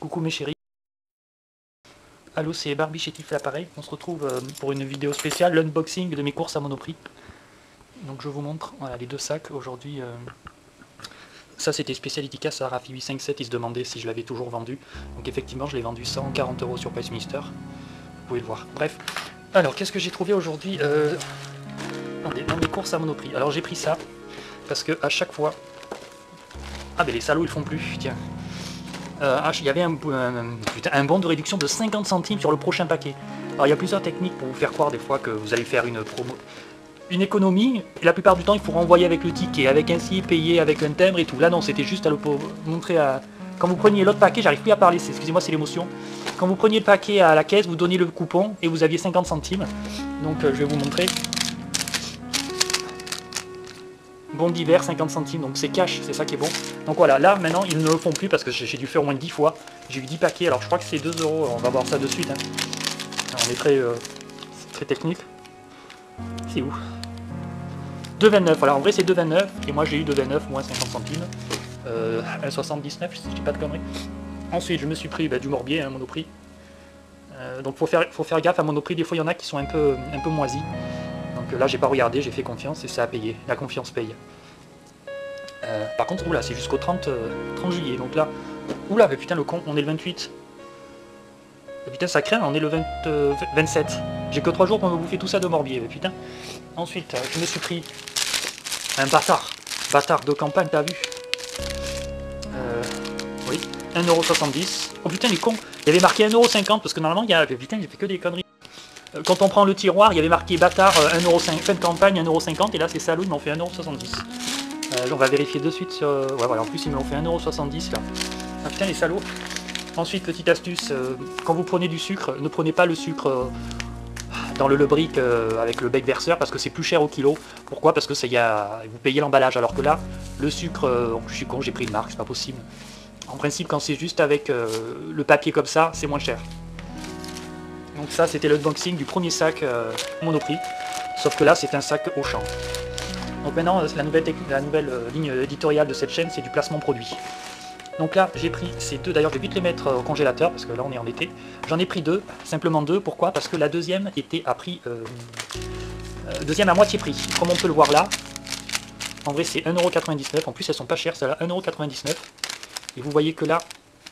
Coucou mes chéris. Allô, c'est Barbie Chétif l'appareil. On se retrouve pour une vidéo spéciale, l'unboxing de mes courses à Monoprix. Donc je vous montre, voilà les deux sacs aujourd'hui. Ça c'était spécial dédicace à Rafi 857, il se demandait si je l'avais toujours vendu. Donc effectivement je l'ai vendu 140 € sur PriceMinister. Vous pouvez le voir. Bref. Alors qu'est-ce que j'ai trouvé aujourd'hui dans mes courses à Monoprix. Alors j'ai pris ça, parce que à chaque fois... Ah ben les salauds ils font plus, tiens. Il y avait un bon de réduction de 50 centimes sur le prochain paquet. Alors il y a plusieurs techniques pour vous faire croire des fois que vous allez faire une économie, et la plupart du temps il faut renvoyer avec le ticket, avec un SI, payer avec un timbre et tout. Là non, c'était juste à le montrer à... Quand vous preniez l'autre paquet, j'arrive plus à parler, excusez-moi c'est l'émotion. Quand vous preniez le paquet à la caisse, vous donniez le coupon et vous aviez 50 centimes. Donc je vais vous montrer. Bon d'hiver, 50 centimes, donc c'est cash, c'est ça qui est bon. Donc voilà, là maintenant ils ne le font plus parce que j'ai dû faire au moins 10 fois. J'ai eu 10 paquets, alors je crois que c'est 2 €, on va voir ça de suite. Hein. On est très technique. C'est où 2,29, alors en vrai c'est 2,29 et moi j'ai eu 2,29 moins 50 centimes. 1,79 si je dis pas de conneries. Ensuite je me suis pris du Morbier, hein, Monoprix. Donc faut faire gaffe à Monoprix, des fois il y en a qui sont un peu moisis. Donc là j'ai pas regardé, j'ai fait confiance et ça a payé, la confiance paye. Par contre, oula, c'est jusqu'au 30 juillet, donc là, oula, mais putain le con, on est le 28. Et putain ça craint, on est le 27. J'ai que 3 jours pour me bouffer tout ça de Morbier, mais putain. Ensuite, je me suis pris un bâtard de campagne, t'as vu? Oui, 1,70 €. Oh putain les cons, il y avait marqué 1,50 € parce que normalement, putain j'ai fait que des conneries. Quand on prend le tiroir, il y avait marqué bâtard 1,50 €, fin de campagne 1,50 € et là c'est salaud, ils m'ont fait 1,70 €. On va vérifier de suite sur... Ouais voilà, en plus ils m'ont fait 1,70 € là. Ah putain les salauds. Ensuite, petite astuce, quand vous prenez du sucre, ne prenez pas le sucre dans le brick avec le bec verseur parce que c'est plus cher au kilo. Pourquoi? Parce que vous payez l'emballage, alors que là, le sucre, en plus je suis con, j'ai pris une marque, c'est pas possible. En principe, quand c'est juste avec le papier comme ça, c'est moins cher. Donc ça, c'était l'unboxing du premier sac Monoprix. Sauf que là, c'est un sac Auchan. Donc maintenant, la nouvelle ligne éditoriale de cette chaîne, c'est du placement produit. Donc là, j'ai pris ces deux, d'ailleurs je vais vite les mettre au congélateur, parce que là on est en été. J'en ai pris deux, simplement deux, pourquoi? Parce que la deuxième était à prix... deuxième à moitié prix, comme on peut le voir là. En vrai c'est 1,99 €, en plus elles sont pas chères, celles-là, 1,99 €. Et vous voyez que là,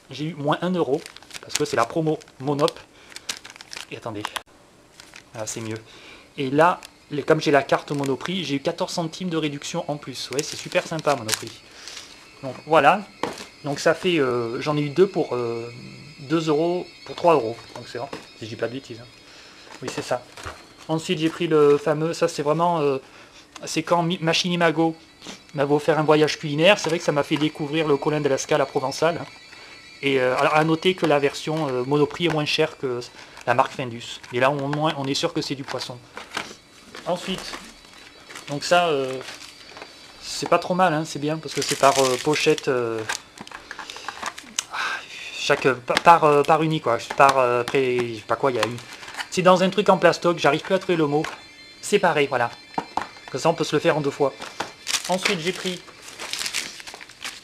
j'ai eu moins 1 €, parce que c'est la promo Monop. Et attendez, là c'est mieux. Et là, comme j'ai la carte Monoprix, j'ai eu 14 centimes de réduction en plus. Ouais, c'est super sympa Monoprix. Donc voilà, donc ça fait, j'en ai eu deux pour 2 € pour 3 €. Donc c'est vrai, si je dis pas de bêtises. Hein. Oui c'est ça. Ensuite j'ai pris le fameux, ça c'est vraiment, c'est quand Machine Imago m'avait offert un voyage culinaire. C'est vrai que ça m'a fait découvrir le Colin de la Scala provençal. Hein. Et alors à noter que la version Monoprix est moins chère que la marque Findus. Et là on est sûr que c'est du poisson. Ensuite, donc ça... c'est pas trop mal, hein, c'est bien, parce que c'est par pochette, par uni, quoi, après, je sais pas quoi, il y a eu. C'est dans un truc en plastoc, j'arrive plus à trouver le mot. C'est pareil, voilà. Comme ça, on peut se le faire en 2 fois. Ensuite, j'ai pris...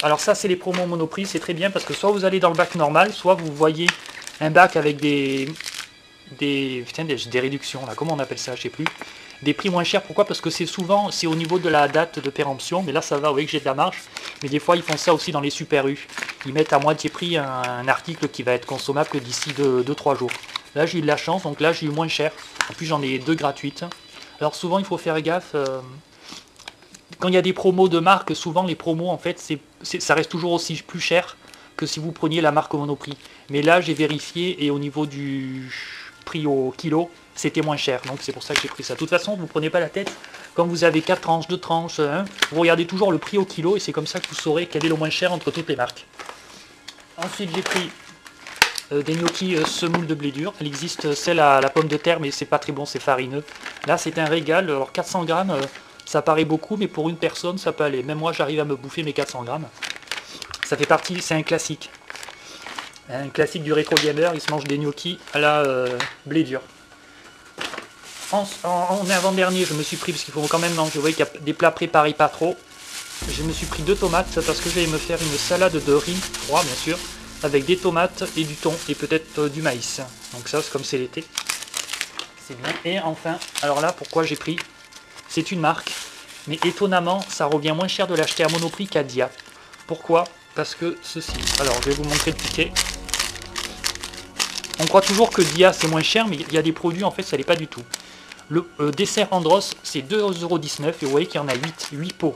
Alors ça, c'est les promos Monoprix, c'est très bien, parce que soit vous allez dans le bac normal, soit vous voyez un bac avec des réductions, là, comment on appelle ça, je sais plus. Des prix moins chers, pourquoi? Parce que c'est souvent, c'est au niveau de la date de péremption, mais là ça va, vous voyez que j'ai de la marge, mais des fois ils font ça aussi dans les Super U, ils mettent à moitié prix un article qui va être consommable que d'ici 2-3 jours. Là j'ai eu de la chance, donc là j'ai eu moins cher, en plus j'en ai 2 gratuites. Alors souvent il faut faire gaffe, quand il y a des promos de marque, souvent les promos en fait, ça reste toujours aussi plus cher que si vous preniez la marque Monoprix. Mais là j'ai vérifié et au niveau du prix au kilo, c'était moins cher, donc c'est pour ça que j'ai pris ça. De toute façon, vous ne prenez pas la tête, quand vous avez 4 tranches, 2 tranches, vous regardez toujours le prix au kilo, et c'est comme ça que vous saurez quel est le moins cher entre toutes les marques. Ensuite, j'ai pris des gnocchis semoule de blé dur. Elle existe celle à la pomme de terre, mais c'est pas très bon, c'est farineux. Là, c'est un régal, alors 400 grammes, ça paraît beaucoup, mais pour une personne, ça peut aller. Même moi, j'arrive à me bouffer mes 400 grammes. Ça fait partie, c'est un classique. Un classique du rétro gamer, il se mange des gnocchis à la blé dur. En avant-dernier, je me suis pris, parce qu'il faut quand même manger, vous voyez qu'il y a des plats préparés pas trop. Je me suis pris 2 tomates, parce que je vais me faire une salade de riz froid, bien sûr. avec des tomates et du thon et peut-être du maïs. Donc ça, c'est comme c'est l'été, c'est bien. Et enfin, alors là, pourquoi j'ai pris, c'est une marque, mais étonnamment, ça revient moins cher de l'acheter à Monoprix qu'à Dia. Pourquoi? Parce que ceci, alors je vais vous montrer le ticket. On croit toujours que Dia c'est moins cher, mais il y a des produits, en fait, ça l'est pas du tout. Le dessert Andros, c'est 2,19 € et vous voyez qu'il y en a 8 pots.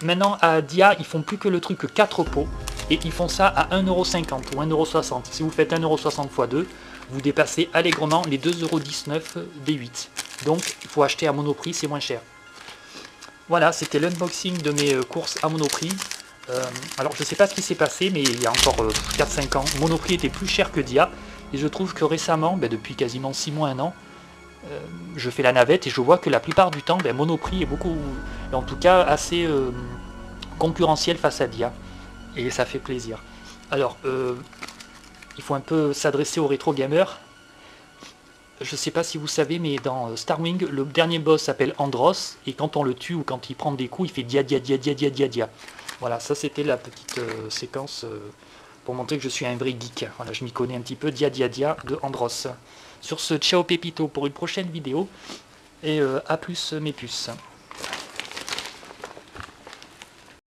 Maintenant, à Dia, ils font plus que le truc que 4 pots et ils font ça à 1,50 € ou 1,60 €. Si vous faites 1,60 € x 2, vous dépassez allègrement les 2,19 € des 8. Donc, il faut acheter à Monoprix, c'est moins cher. Voilà, c'était l'unboxing de mes courses à Monoprix. Alors, je ne sais pas ce qui s'est passé, mais il y a encore 4-5 ans, Monoprix était plus cher que Dia. Et je trouve que récemment, depuis quasiment 6 mois, 1 an, je fais la navette et je vois que la plupart du temps, Monoprix est beaucoup, en tout cas assez concurrentiel face à Dia. Et ça fait plaisir. Alors, il faut un peu s'adresser aux rétro gamers. Je sais pas si vous savez, mais dans Starwing, le dernier boss s'appelle Andros, et quand on le tue ou quand il prend des coups, il fait dia dia dia dia dia dia dia. Voilà, ça c'était la petite séquence pour montrer que je suis un vrai geek. Voilà, je m'y connais un petit peu, dia dia dia de Andros. Sur ce, ciao Pépito pour une prochaine vidéo, et à plus mes puces.